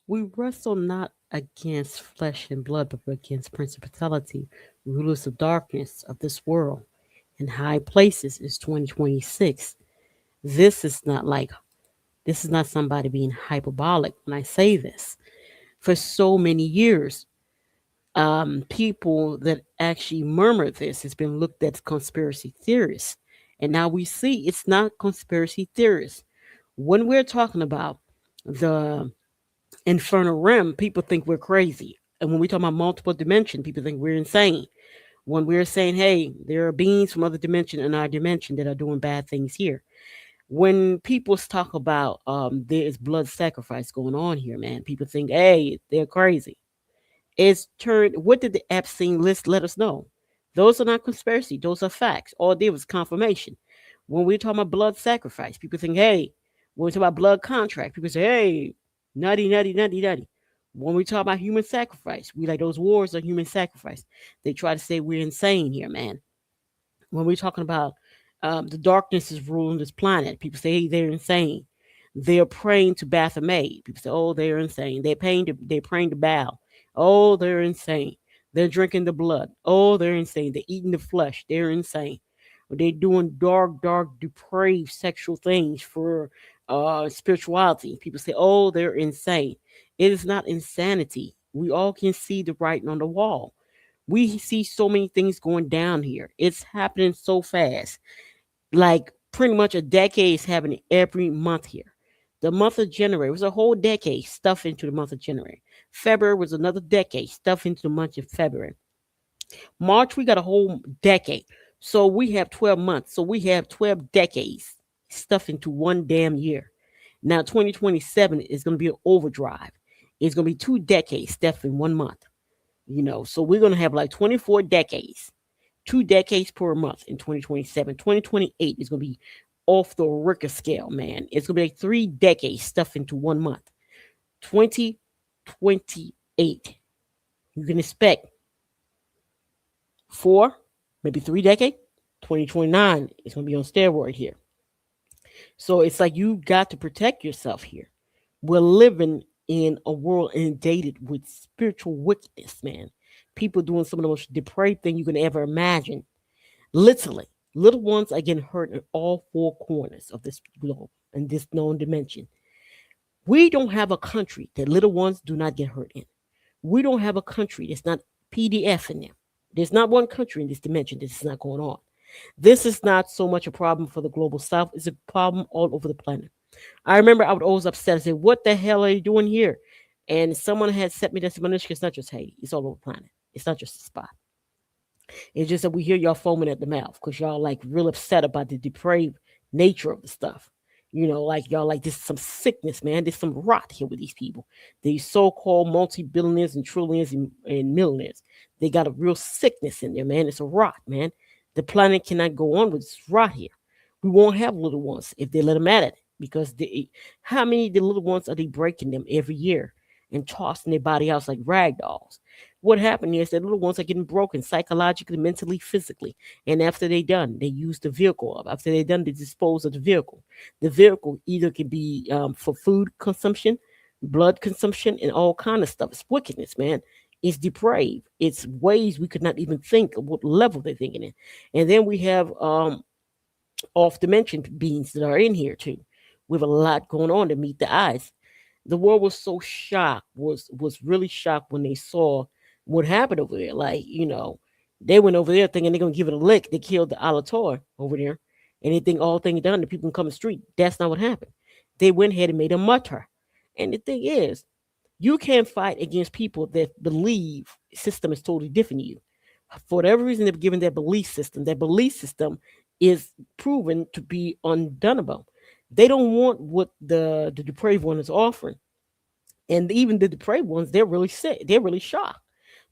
We wrestle not against flesh and blood, but against principality, rulers of darkness of this world, in high places. Is 2026. This is not like this is not somebody being hyperbolic when I say this. For so many years, people that actually murmur this has been looked at as conspiracy theorists, and now we see it's not conspiracy theorists. When we're talking about the infernal realm, people think we're crazy. And when we talk about multiple dimension, people think we're insane. When we're saying, hey, there are beings from other dimension in our dimension that are doing bad things here. When people talk about there is blood sacrifice going on here, man, people think, hey, they're crazy. It's turned. What did the Epstein list let us know? Those are not conspiracy. Those are facts. All it did was confirmation. When we talk about blood sacrifice, people think, hey, when we talk about blood contract, people say, hey, nutty, nutty, nutty, nutty. When we talk about human sacrifice, we like those wars are human sacrifice. They try to say we're insane here, man. When we're talking about the darkness is ruling this planet, people say, hey, they're insane. They're praying to Baphomet. People say, oh, they're insane. They're praying to Baal. Oh, they're insane. They're drinking the blood. Oh, they're insane. They're eating the flesh. They're insane. They're doing dark, dark, depraved sexual things for spirituality. People say, oh, they're insane. It is not insanity. We all can see the writing on the wall. We see so many things going down here. It's happening so fast. Like pretty much a decade is happening every month here. The month of January was a whole decade stuffed into the month of January. February was another decade stuffed into the month of February. March, we got a whole decade. So we have 12 months. So we have 12 decades stuffed into one damn year. Now, 2027 is going to be an overdrive. It's going to be 2 decades stuffed in one month. So we're going to have like 24 decades, 2 decades per month in 2027. 2028 is going to be off the Richter scale, man. It's going to be like 3 decades stuffed into one month. 2028. You can expect 4, maybe 3 decades. 2029 is going to be on steroid here. So it's like you got to protect yourself here. We're living in a world inundated with spiritual wickedness, man. People doing some of the most depraved thing you can ever imagine. Literally, little ones are getting hurt in all 4 corners of this globe and this known dimension. We don't have a country that little ones do not get hurt in. We don't have a country that's not PDF in them. There's not one country in this dimension that is not going on. This is not so much a problem for the global south, it's a problem all over the planet. I remember I would always upset and say, what the hell are you doing here? And someone had sent me this Manishka, it's not just Haiti, it's all over the planet. It's not just a spot. It's just that we hear y'all foaming at the mouth because y'all like real upset about the depraved nature of the stuff. Like y'all like this is some sickness, man. There's some rot here with these people. These so-called multi-billionaires and trillionaires and millionaires. They got a real sickness in there, man. It's a rot, man. The planet cannot go on with this rot here. We won't have little ones if they let them at it because how many of the little ones are they breaking them every year and tossing their body out like rag dolls? What happened is that little ones are getting broken psychologically, mentally, physically. And after they're done, they use the vehicle up. After they're done, they dispose of the vehicle. The vehicle either can be for food consumption, blood consumption, and all kind of stuff. It's wickedness, man. It's depraved. It's ways we could not even think of what level they're thinking in. And then we have off dimension beings that are in here too. We have a lot going on to meet the eyes. The world was so shocked, was really shocked when they saw what happened over there. Like, they went over there thinking they're gonna give it a lick. They killed the Alator over there. And they think all things done, the people can come in the street. That's not what happened. They went ahead and made a mutter. And the thing is, you can't fight against people that believe system is totally different to you. For whatever reason, they've given their belief system. Their belief system is proven to be undonable. They don't want what the depraved one is offering. And even the depraved ones, they're really sick. They're really shocked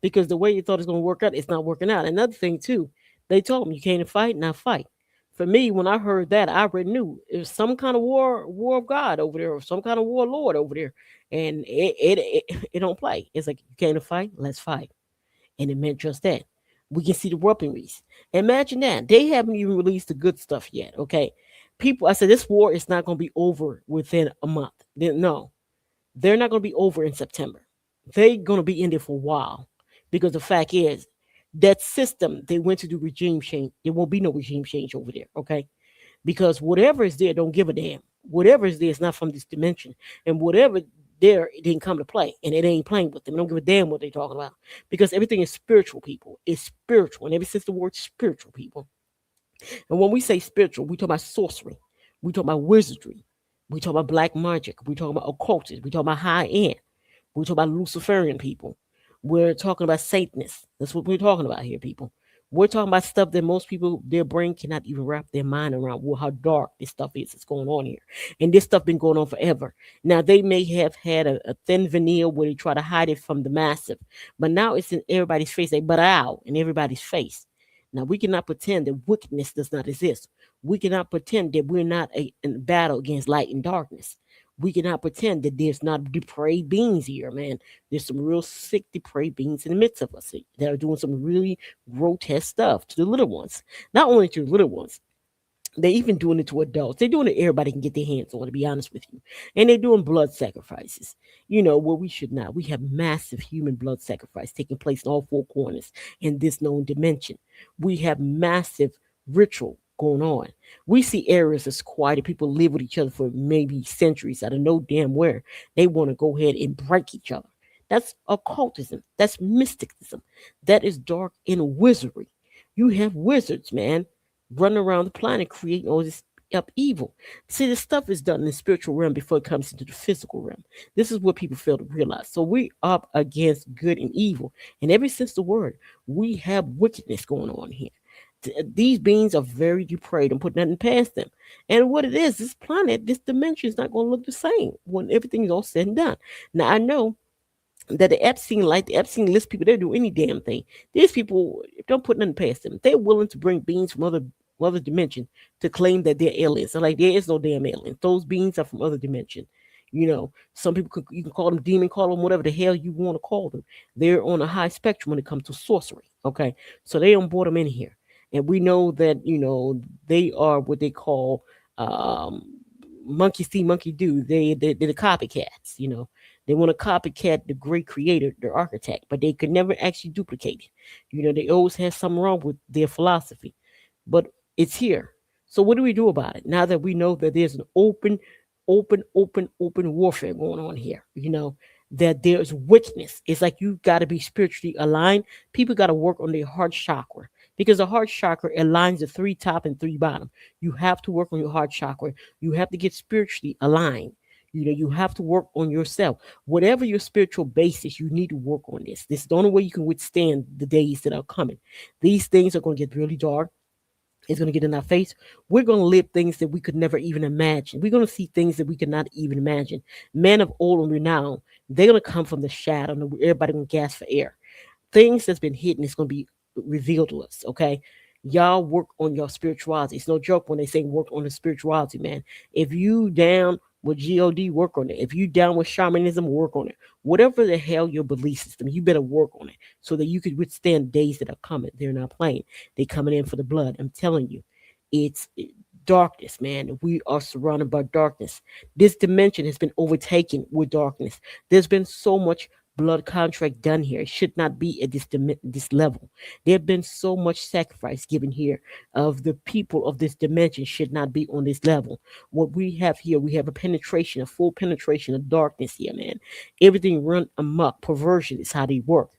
because the way you thought it's going to work out, it's not working out. Another thing, too, they told them, you can't fight, now fight. For me, when I heard that, I already knew it was some kind of war of God over there, or some kind of warlord over there. And it don't play. It's like, you can't fight, let's fight. And it meant just that. We can see the weaponries. Imagine that. They haven't even released the good stuff yet, okay? People, I said, this war is not going to be over within a month. No, They're not going to be over in September. They're going to be in there for a while, because the fact is that system they went to do regime change. There won't be no regime change over there, okay? Because whatever is there don't give a damn. Whatever is there is not from this dimension, and whatever there it didn't come to play, and it ain't playing with them. It don't give a damn what they're talking about, because everything is spiritual, people. It's spiritual, and ever since the word spiritual, people. And when we say spiritual, we talk about sorcery, we talk about wizardry, we talk about black magic, we talk about occultism, we talk about high end. We talk about Luciferian people. We're talking about Satanists. That's what we're talking about here, people. We're talking about stuff that most people, their brain cannot even wrap their mind around. Well, how dark this stuff is that's going on here. And this stuff been going on forever. Now, they may have had a thin veneer where they try to hide it from the massive, but now it's in everybody's face. They butt out in everybody's face. Now, we cannot pretend that wickedness does not exist. We cannot pretend that we're not in a battle against light and darkness. We cannot pretend that there's not depraved beings here, man. There's some real sick depraved beings in the midst of us that are doing some really grotesque stuff to the little ones. Not only to the little ones, they're even doing it to adults. They're doing it everybody can get their hands on, to be honest with you. And they're doing blood sacrifices, where we should not. We have massive human blood sacrifice taking place in all four corners in this known dimension. We have massive ritual going on. We see areas that's quiet. People live with each other for maybe centuries out of no damn where. They want to go ahead and break each other. That's occultism. That's mysticism. That is dark in wizardry. You have wizards, man, running around the planet creating all this up evil. See, this stuff is done in the spiritual realm before it comes into the physical realm. This is what people fail to realize. So we up against good and evil. And ever since the word, we have wickedness going on here. These beings are very depraved and put nothing past them. And what it is, this planet, this dimension is not going to look the same when everything is all said and done. Now, I know that the Epstein list people, they'll do any damn thing. These people don't put nothing past them. They're willing to bring beings from other dimension to claim that they're aliens. So like there is no damn aliens. Those beings are from other dimension. Some people you can call them demon, call them whatever the hell you want to call them. They're on a high spectrum when it comes to sorcery. Okay, so they don't brought them in here, and we know that they are what they call um, monkey see, monkey do. They're the copycats. They want to copycat the great creator, the architect, but they could never actually duplicate it. They always have something wrong with their philosophy, but it's here. So what do we do about it now that we know that there's an open warfare going on here? That there's wickedness. It's like you got to be spiritually aligned. People got to work on their heart chakra, because the heart chakra aligns the three top and three bottom. You have to work on your heart chakra. You have to get spiritually aligned. You have to work on yourself. Whatever your spiritual basis, you need to work on this. This is the only way you can withstand the days that are coming. These things are going to get really dark. It's going to get in our face. We're going to live things that we could never even imagine. We're going to see things that we could not even imagine. Men of old and renown, they're going to come from the shadow. And everybody going to gasp for air. Things that's been hidden is going to be revealed to us. Okay, y'all work on your spirituality. It's no joke when they say work on the spirituality, man. If you down with God, work on it. If you down with shamanism, work on it. Whatever the hell your belief system, you better work on it so that you could withstand days that are coming. They're not playing. They coming in for the blood. I'm telling you, it's darkness, man. We are surrounded by darkness. This dimension has been overtaken with darkness. There's been so much blood contract done here. It should not be at this level. There have been so much sacrifice given here of the people of this dimension should not be on this level. What we have here, we have a full penetration of darkness here, man. Everything run amok. Perversion is how they work.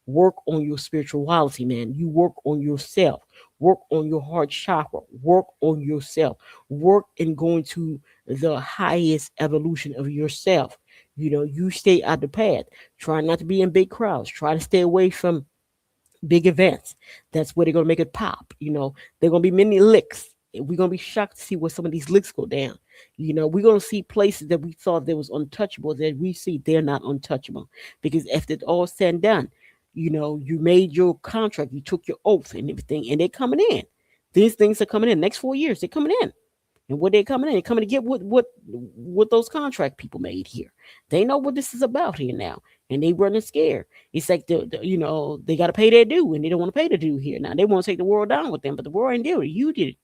Work on your spirituality, man. You work on yourself. Work on your heart chakra. Work on yourself. Work in going to the highest evolution of yourself. You stay out the path. Try not to be in big crowds. Try to stay away from big events. That's where they're gonna make it pop. There are gonna be many licks. We're gonna be shocked to see where some of these licks go down. We're gonna see places that we thought that was untouchable that we see they're not untouchable. Because after it's all said and done, you made your contract, you took your oath and everything, and they're coming in. These things are coming in. Next 4 years, they're coming in. And what they're coming in, they're coming to get what those contract people made here. They know what this is about here now, and they running scared. It's like they got to pay their due, and they don't want to pay the due here now. They want to take the world down with them, but the world ain't do it. You did it.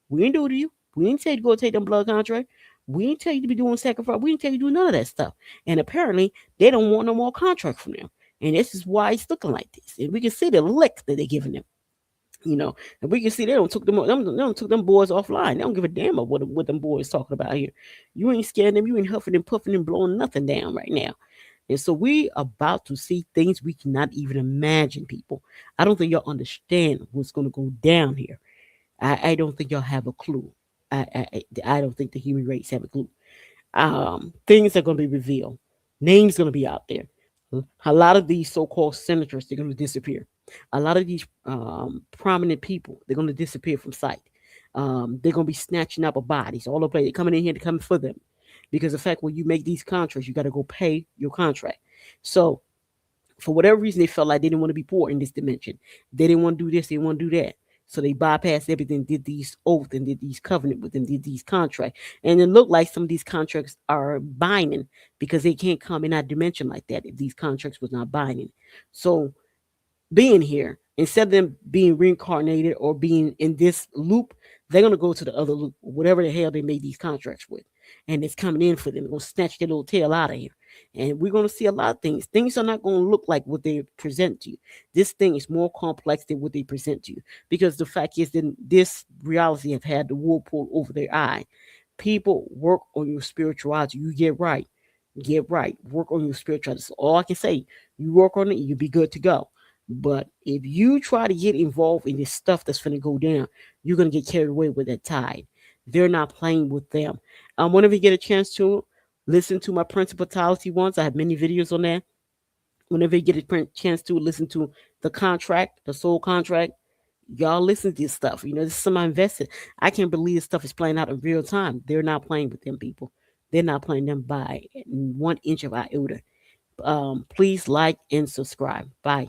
We didn't do it to you. We didn't say to go take them blood contract. We didn't tell you to be doing sacrifice. We didn't tell you to do none of that stuff. And apparently, they don't want no more contract from them. And this is why it's looking like this. And we can see the lick that they're giving them. You know, and we can see they don't took them boys offline. They don't give a damn about what them boys talking about here. You ain't scaring them. You ain't huffing and puffing and blowing nothing down right now. And so we about to see things we cannot even imagine, people. I don't think y'all understand what's going to go down here. I don't think y'all have a clue. I don't think the human race have a clue. Things are going to be revealed. Names going to be out there. A lot of these so-called senators, they're going to disappear. A lot of these prominent people, they're going to disappear from sight. They're going to be snatching up of bodies all over. They're coming in here to come for them, because the fact when you make these contracts, you got to go pay your contract. So for whatever reason, they felt like they didn't want to be poor in this dimension. They didn't want to do this. They didn't want to do that. So they bypassed everything, did these oaths and did these covenant with them, did these contracts. And it looked like some of these contracts are binding because they can't come in that dimension like that if these contracts was not binding. So being here, instead of them being reincarnated or being in this loop, they're gonna go to the other loop, whatever the hell they made these contracts with, and it's coming in for them. They're gonna snatch their little tail out of here, and we're gonna see a lot of things. Things are not gonna look like what they present to you. This thing is more complex than what they present to you, because the fact is that this reality have had the wool pulled over their eye. People, work on your spirituality. You get right. Get right. Work on your spirituality. That's all I can say. You work on it, you'll be good to go. But if you try to get involved in this stuff that's going to go down, you're going to get carried away with that tide. They're not playing with them. Whenever you get a chance to listen to my Principality ones, I have many videos on that. Whenever you get a chance to listen to the contract, the soul contract, y'all listen to this stuff. You know, this is some I invested. I can't believe this stuff is playing out in real time. They're not playing with them people. They're not playing them by 1 inch of iota. Please like and subscribe. Bye.